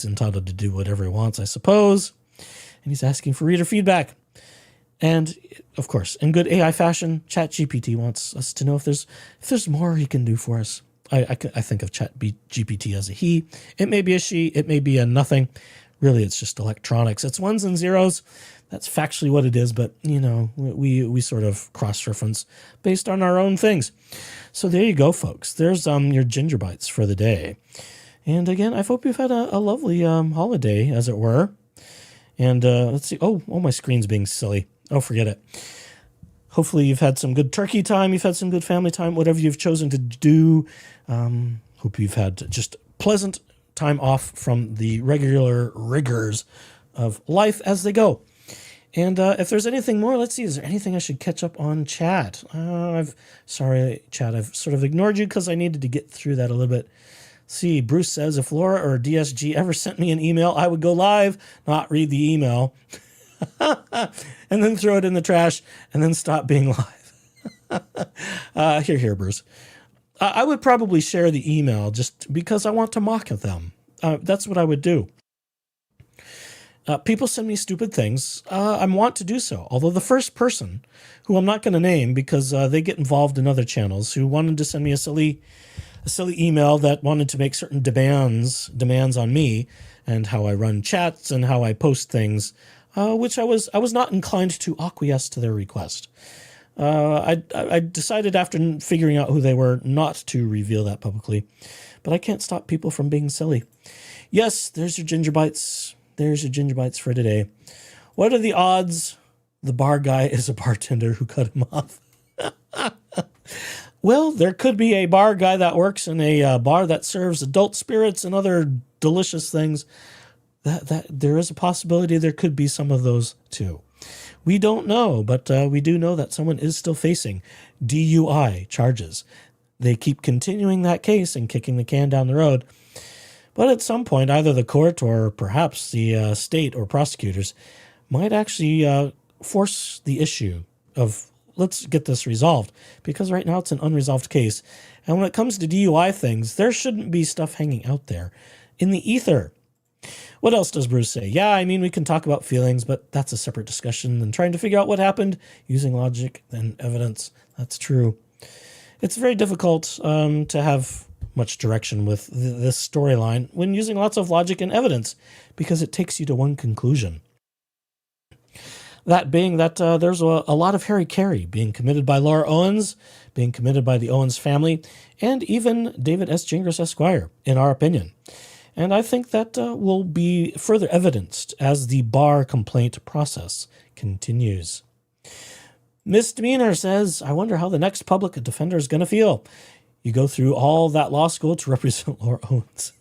entitled to do whatever he wants, I suppose. And he's asking for reader feedback. And, of course, in good AI fashion, ChatGPT wants us to know if there's more he can do for us. I think of ChatGPT as a he. It may be a she. It may be a nothing. Really, it's just electronics. It's ones and zeros. That's factually what it is. But, you know, we sort of cross-reference based on our own things. So there you go, folks. There's your GingerBites for the day. And again, I hope you've had a lovely holiday, as it were. And let's see. Oh, my screen's being silly. Oh, forget it. Hopefully you've had some good turkey time. You've had some good family time, whatever you've chosen to do. Hope you've had just pleasant time off from the regular rigors of life as they go. And if there's anything more, let's see. Is there anything I should catch up on chat? Sorry, chat. I've sort of ignored you because I needed to get through that a little bit. See, Bruce says, if Laura or DSG ever sent me an email, I would go live, not read the email, and then throw it in the trash, and then stop being live. Here, Bruce. I would probably share the email just because I want to mock at them. That's what I would do. People send me stupid things. I want to do so. Although the first person, who I'm not going to name because they get involved in other channels, who wanted to send me a silly email that wanted to make certain demands on me and how I run chats and how I post things, which I was not inclined to acquiesce to their request. I decided after figuring out who they were not to reveal that publicly, but I can't stop people from being silly. Yes, there's your GingerBites. There's your GingerBites for today. What are the odds the bar guy is a bartender who cut him off? Well, there could be a bar guy that works in a bar that serves adult spirits and other delicious things. That there is a possibility there could be some of those too. We don't know, but we do know that someone is still facing DUI charges. They keep continuing that case and kicking the can down the road. But at some point, either the court or perhaps the state or prosecutors might actually force the issue of, let's get this resolved, because right now it's an unresolved case. And when it comes to DUI things, there shouldn't be stuff hanging out there in the ether. What else does Bruce say? Yeah, I mean, we can talk about feelings, but that's a separate discussion than trying to figure out what happened using logic and evidence. That's true. It's very difficult to have much direction with this storyline when using lots of logic and evidence, because it takes you to one conclusion. That being that there's a lot of Harry Carey being committed by Laura Owens, being committed by the Owens family, and even David S. Gingras Esquire, in our opinion. And I think that will be further evidenced as the bar complaint process continues. Misdemeanor says, I wonder how the next public defender is going to feel. You go through all that law school to represent Laura Owens.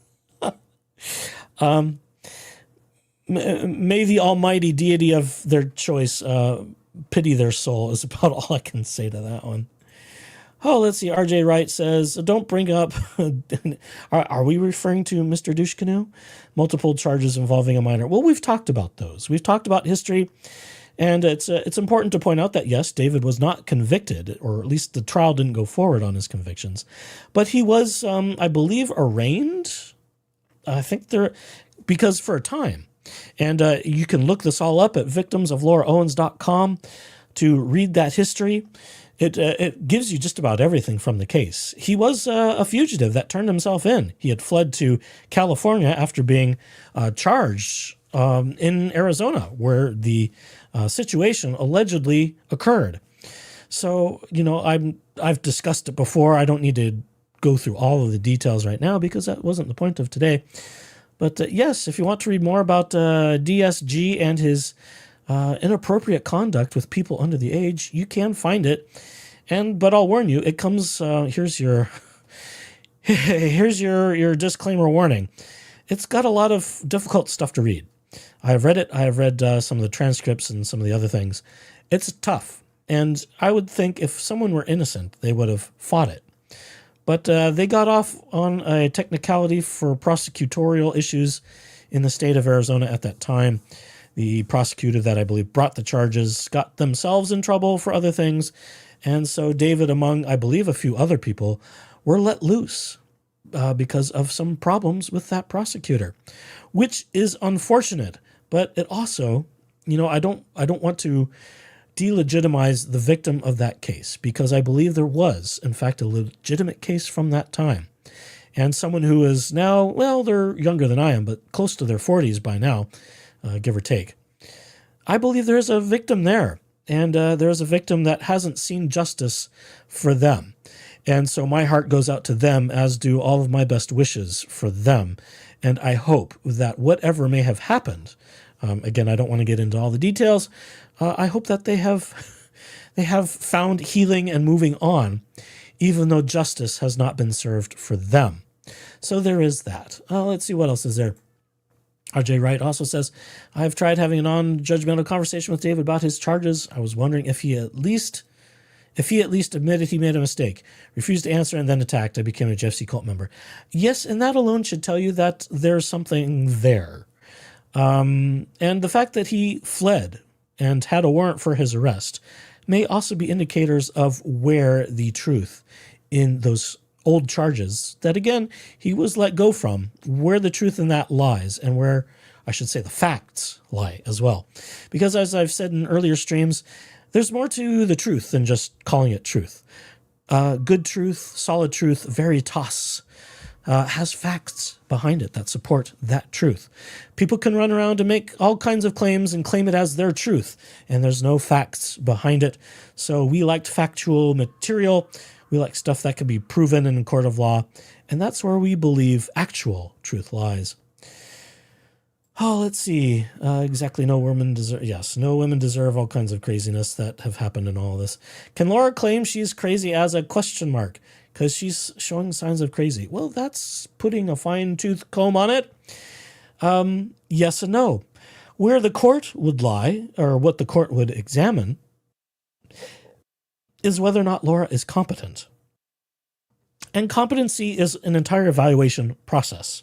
May the almighty deity of their choice pity their soul is about all I can say to that one. Oh, let's see. RJ Wright says, don't bring up... are we referring to Mr. Douche Canoe? Multiple charges involving a minor. Well, we've talked about those. We've talked about history. And it's important to point out that, yes, David was not convicted, or at least the trial didn't go forward on his convictions. But he was, I believe, arraigned. I think because for a time. And you can look this all up at victimsoflauraowens.com to read that history. It gives you just about everything from the case. He was a fugitive that turned himself in. He had fled to California after being charged in Arizona, where the situation allegedly occurred. So, I've discussed it before. I don't need to go through all of the details right now because that wasn't the point of today. But yes, if you want to read more about DSG and his inappropriate conduct with people under the age, you can find it. But I'll warn you, it comes. Here's your disclaimer warning. It's got a lot of difficult stuff to read. I have read it. I have read some of the transcripts and some of the other things. It's tough. And I would think if someone were innocent, they would have fought it. But they got off on a technicality for prosecutorial issues in the state of Arizona at that time. The prosecutor that I believe brought the charges got themselves in trouble for other things. And so David, among, I believe, a few other people, were let loose because of some problems with that prosecutor, which is unfortunate. But it also, I don't want to delegitimize the victim of that case, because I believe there was, in fact, a legitimate case from that time. And someone who is now, well, they're younger than I am, but close to their 40s by now, give or take. I believe there is a victim there, and there is a victim that hasn't seen justice for them. And so my heart goes out to them, as do all of my best wishes for them. And I hope that whatever may have happened, again, I don't want to get into all the details, I hope that they have found healing and moving on, even though justice has not been served for them. So there is that. Let's see what else is there. RJ Wright also says, I've tried having a non-judgmental conversation with David about his charges. I was wondering if he at least admitted he made a mistake, refused to answer, and then attacked. I became a JFC cult member. Yes, and that alone should tell you that there's something there. And the fact that he fled and had a warrant for his arrest may also be indicators of where the truth in those old charges that, again, he was let go from, where the truth in that lies, and where, I should say, the facts lie as well. Because as I've said in earlier streams, there's more to the truth than just calling it truth. Good truth, solid truth, veritas, has facts behind it that support that truth. People can run around and make all kinds of claims and claim it as their truth, and there's no facts behind it. So we liked factual material. We like stuff that can be proven in a court of law, and that's where we believe actual truth lies. Oh, let's see. Exactly. No women deserve all kinds of craziness that have happened in all of this. Can Laura claim she's crazy as a question mark? Because she's showing signs of crazy. Well, that's putting a fine-tooth comb on it. Yes and no. Where the court would lie, or what the court would examine, is whether or not Laura is competent. And competency is an entire evaluation process.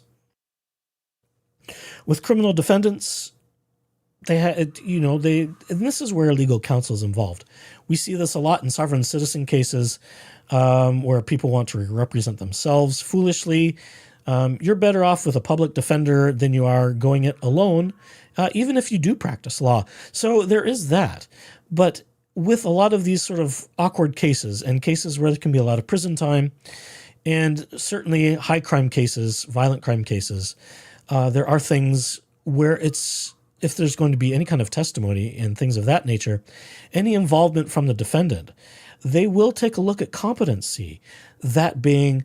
With criminal defendants, and this is where legal counsel is involved. We see this a lot in sovereign citizen cases where people want to represent themselves foolishly. You're better off with a public defender than you are going it alone, even if you do practice law. So there is that. But with a lot of these sort of awkward cases and cases where there can be a lot of prison time, and certainly high crime cases, violent crime cases, there are things where if there's going to be any kind of testimony and things of that nature, any involvement from the defendant, they will take a look at competency. That being,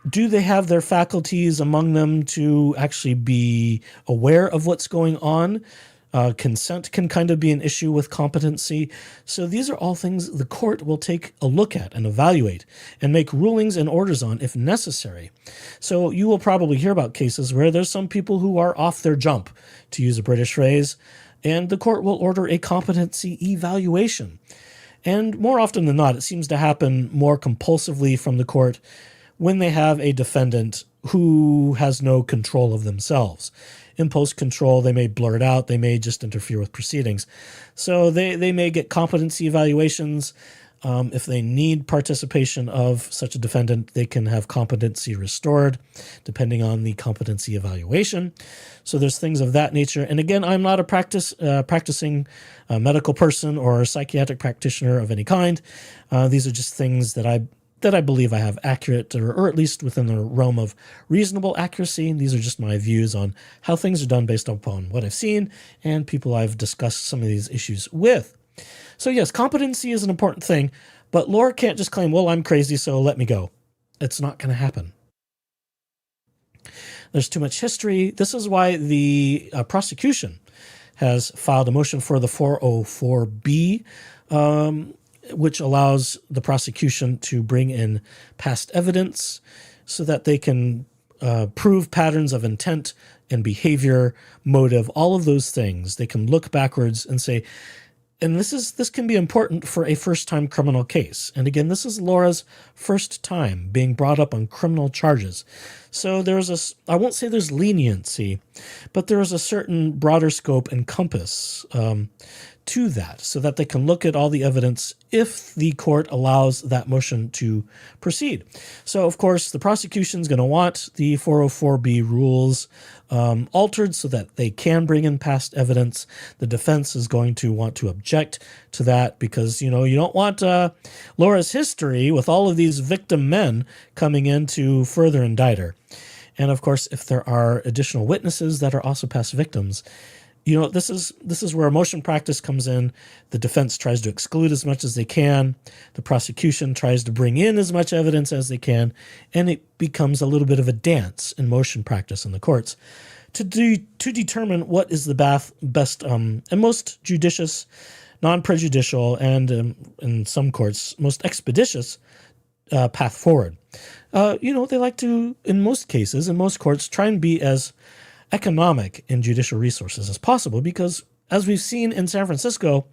do they have their faculties among them to actually be aware of what's going on? Consent can kind of be an issue with competency. So these are all things the court will take a look at and evaluate and make rulings and orders on if necessary. So you will probably hear about cases where there's some people who are off their jump, to use a British phrase, and the court will order a competency evaluation. And more often than not, it seems to happen more compulsively from the court when they have a defendant who has no control of themselves. Impose control, they may blurt out, they may just interfere with proceedings. So they may get competency evaluations. If they need participation of such a defendant, they can have competency restored, depending on the competency evaluation. So there's things of that nature. And again, I'm not a practicing medical person or a psychiatric practitioner of any kind. These are just things that I believe I have accurate, or at least within the realm of reasonable accuracy. These are just my views on how things are done based upon what I've seen and people I've discussed some of these issues with. So yes, competency is an important thing, but Laura can't just claim, well, I'm crazy, so let me go. It's not going to happen. There's too much history. This is why the prosecution has filed a motion for the 404B, which allows the prosecution to bring in past evidence so that they can prove patterns of intent and behavior, motive, all of those things. They can look backwards and say, and this can be important for a first-time criminal case. And again, this is Laura's first time being brought up on criminal charges. So I won't say there's leniency, but there is a certain broader scope and compass to that, so that they can look at all the evidence if the court allows that motion to proceed. So, of course, the prosecution is going to want the 404B rules altered so that they can bring in past evidence. The defense is going to want to object to that because, you don't want Laura's history with all of these victim men coming in to further indict her. And, of course, if there are additional witnesses that are also past victims, this is where motion practice comes in. The defense tries to exclude as much as they can. The prosecution tries to bring in as much evidence as they can. And it becomes a little bit of a dance in motion practice in the courts to determine what is the best and most judicious, non-prejudicial, and in some courts, most expeditious path forward. They like to, in most cases, in most courts, try and be as economic in judicial resources as possible because, as we've seen in San Francisco,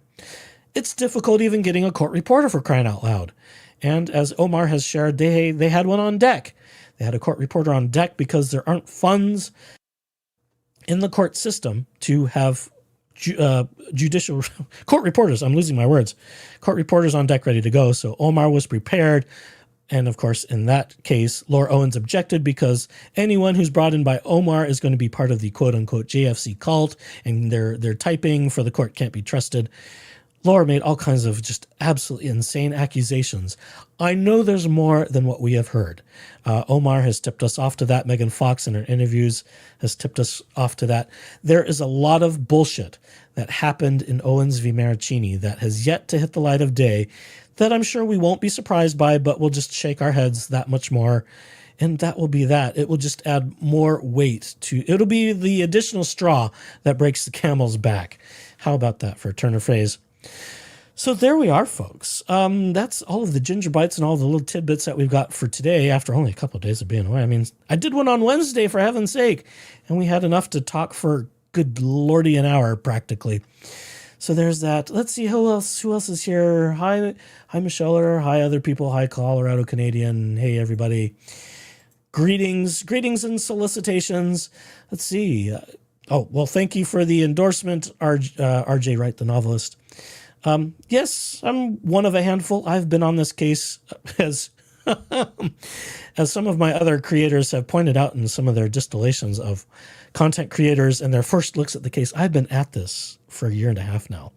it's difficult even getting a court reporter, for crying out loud. And as Omar has shared, they had one on deck. They had a court reporter on deck because there aren't funds in the court system to have judicial court reporters. I'm losing my words. Court reporters on deck ready to go. So Omar was prepared. And of course, in that case, Laura Owens objected because anyone who's brought in by Omar is going to be part of the quote-unquote JFC cult, and their typing for the court can't be trusted. Laura made all kinds of just absolutely insane accusations. I know there's more than what we have heard. Omar has tipped us off to that. Megan Fox in her interviews has tipped us off to that. There is a lot of bullshit that happened in Owens v. Maricini that has yet to hit the light of day that I'm sure we won't be surprised by, but we'll just shake our heads that much more. And that will be that. It will just add more weight it'll be the additional straw that breaks the camel's back. How about that for a turn of phrase? So there we are, folks. That's all of the GingerBites and all the little tidbits that we've got for today after only a couple of days of being away. I mean, I did one on Wednesday, for heaven's sake, and we had enough to talk for good lordy an hour practically. So there's that. Let's see who else is here. Hi Michelle. Hi other people. Hi Colorado Canadian. Hey everybody. Greetings and solicitations. Let's see. Thank you for the endorsement, RJ Wright, the novelist. Yes, I'm one of a handful. I've been on this case as some of my other creators have pointed out in some of their distillations of content creators and their first looks at the case. I've been at this for a year and a half now.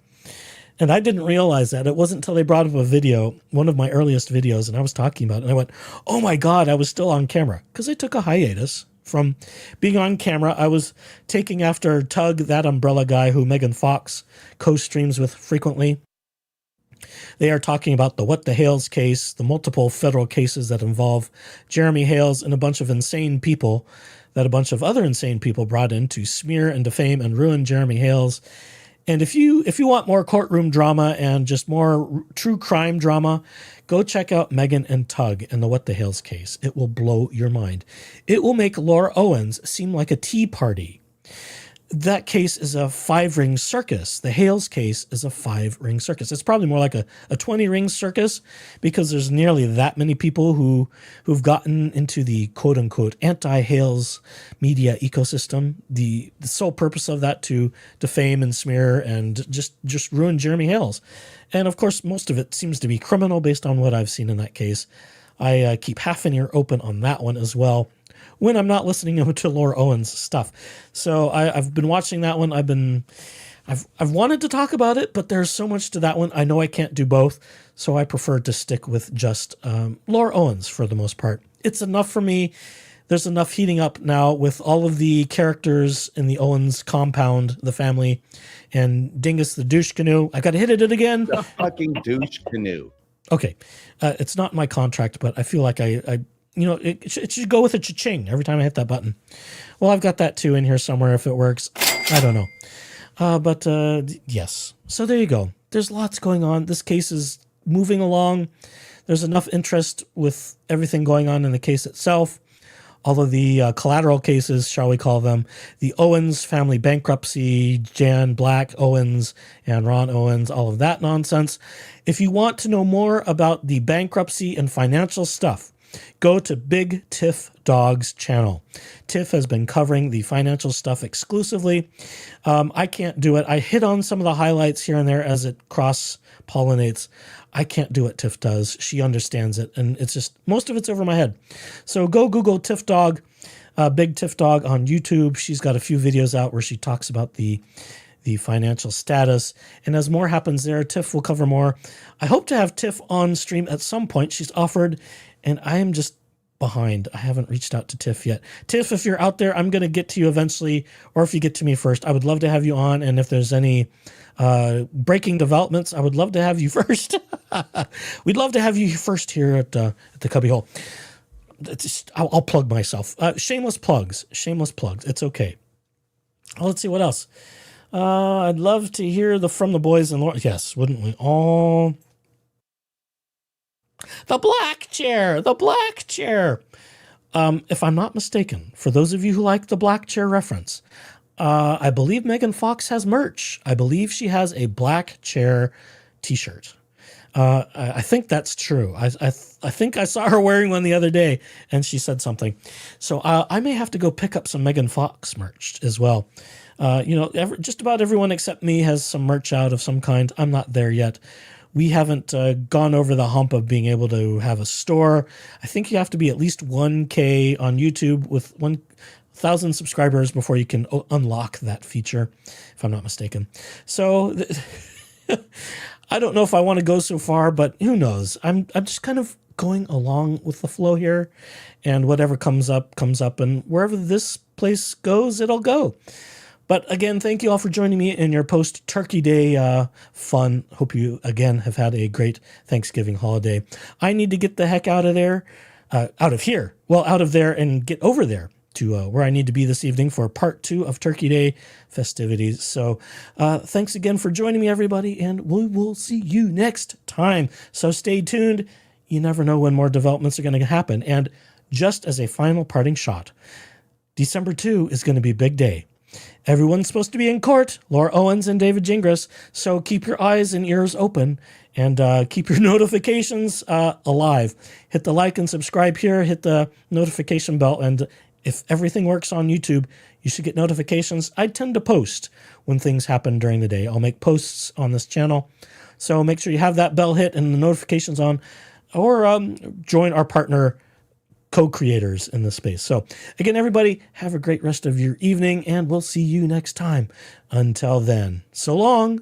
And I didn't realize that. It wasn't until they brought up a video, one of my earliest videos, and I was talking about it, and I went, oh my God, I was still on camera. Because I took a hiatus from being on camera. I was taking after Tug, that umbrella guy who Megan Fox co-streams with frequently. They are talking about the What the Hales case, the multiple federal cases that involve Jeremy Hales and a bunch of insane people that a bunch of other insane people brought in to smear and defame and ruin Jeremy Hales. And if you want more courtroom drama and just more true crime drama, go check out Megan and Tug and the What the Hales case. It will blow your mind. It will make Laura Owens seem like a tea party. That case is a 5-ring circus. The Hales case is a 5-ring circus. It's probably more like a 20-ring circus because there's nearly that many people who've gotten into the quote-unquote anti-Hales media ecosystem. The sole purpose of that to defame and smear and just ruin Jeremy Hales. And of course, most of it seems to be criminal based on what I've seen in that case. I keep half an ear open on that one as well when I'm not listening to Laura Owens stuff. So I've been watching that one. I've wanted to talk about it, but there's so much to that one. I know I can't do both, so I prefer to stick with just Laura Owens for the most part. It's enough for me. There's enough heating up now with all of the characters in the Owens compound, the family, and Dingus the douche canoe. I got to hit it again. The fucking douche canoe. Okay. It's not my contract, but I feel like it should go with a cha-ching every time I hit that button. Well, I've got that too in here somewhere if it works. I don't know. But yes. So there you go. There's lots going on. This case is moving along. There's enough interest with everything going on in the case itself. All of the collateral cases, shall we call them, the Owens family bankruptcy, Jan Black Owens and Ron Owens, all of that nonsense. If you want to know more about the bankruptcy and financial stuff, go to Big Tiff Dog's channel. Tiff has been covering the financial stuff exclusively. I can't do it. I hit on some of the highlights here and there as it cross-pollinates. I can't do what Tiff does. She understands it, and it's just, most of it's over my head. So go Google Tiff Dog, Big Tiff Dog on YouTube. She's got a few videos out where she talks about the financial status. And as more happens there, Tiff will cover more. I hope to have Tiff on stream at some point. She's offered, and I am just behind. I haven't reached out to Tiff yet. Tiff, if you're out there, I'm going to get to you eventually, or if you get to me first, I would love to have you on. And if there's any breaking developments, I would love to have you first. We'd love to have you first here at the Cubbyhole. I'll plug myself. Shameless plugs. It's okay. Let's see what else. I'd love to hear from the boys and Laura. Yes, wouldn't we all? The black chair. If I'm not mistaken, for those of you who like the black chair reference, I believe Megan Fox has merch. I believe she has a black chair t-shirt. I think that's true. I think I saw her wearing one the other day, and she said something. So I may have to go pick up some Megan Fox merch as well. Just about everyone except me has some merch out of some kind. I'm not there yet. We haven't gone over the hump of being able to have a store. I think you have to be at least 1K on YouTube with 1,000 subscribers before you can unlock that feature, if I'm not mistaken. So I don't know if I want to go so far, but who knows? I'm just kind of going along with the flow here, and whatever comes up, and wherever this place goes, it'll go. But again, thank you all for joining me in your post-Turkey Day fun. Hope you, again, have had a great Thanksgiving holiday. I need to get the heck out of there, out of there and get over there to where I need to be this evening for part 2 of Turkey Day festivities. So thanks again for joining me, everybody, and we will see you next time. So stay tuned. You never know when more developments are going to happen. And just as a final parting shot, December 2 is going to be a big day. Everyone's supposed to be in court, Laura Owens and David Gingras. So keep your eyes and ears open and keep your notifications alive. Hit the like and subscribe here. Hit the notification bell. And if everything works on YouTube, you should get notifications. I tend to post when things happen during the day. I'll make posts on this channel. So make sure you have that bell hit and the notifications on, or join our partner co-creators in this space. So again, everybody, have a great rest of your evening, and we'll see you next time. Until then, so long.